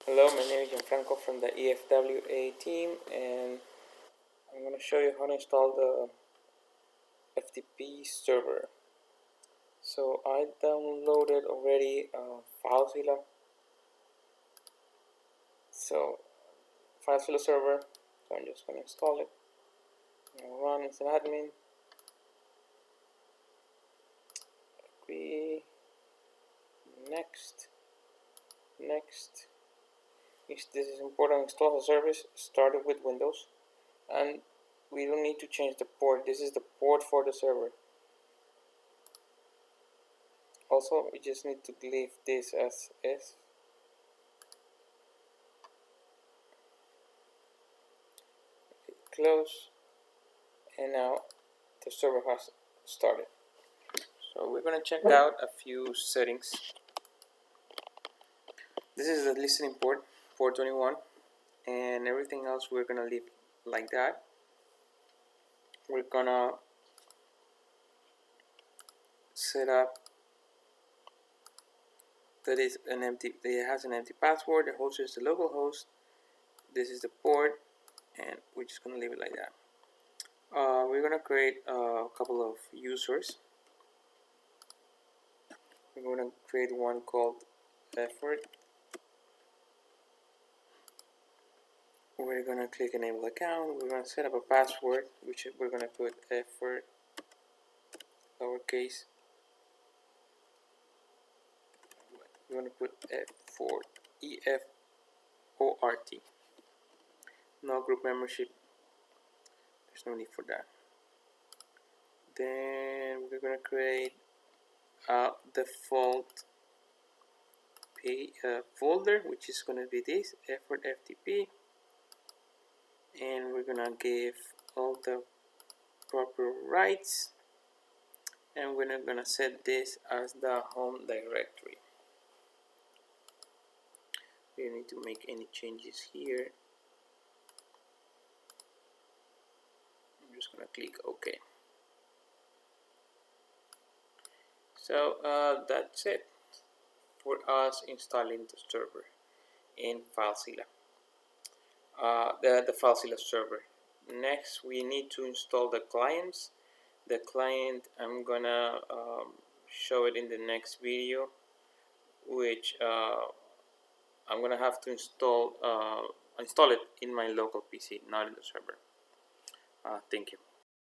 Hello, my name is Gianfranco from the EFWA team, and I'm going to show you how to install the FTP server. So I downloaded already filezilla. So filezilla server. So I'm just going to install it. I'll run as an admin. Agree. Next. This is important. Install the service. Start it with Windows, and we don't need to change the port. This is the port for the server. Also, we just need to leave this as is. Close, and now the server has started. So we're going to check out a few settings. This is the listening port, port 21, and everything else we're going to leave like that. We're going to set up that it has an empty password. The host is the local host. This is the port, and we're just going to leave it like that. We're going to create a couple of users. We're going to create one called effort. We're going to click enable account. We're going to set up a password, which we're going to put effort lowercase. We're going to put F4 EFORT. No group membership. There's no need for that. Then we're going to create a default folder, which is going to be this effort FTP, and we're going to give all the proper rights, and we're going to set this as the home directory. We don't need to make any changes here. I'm just going to click OK. So that's it for us installing the server in filezilla, the filezilla server. Next, we need to install the clients. The client, I'm gonna show it in the next video, which I'm gonna have to install it in my local PC, not in the server. Thank you.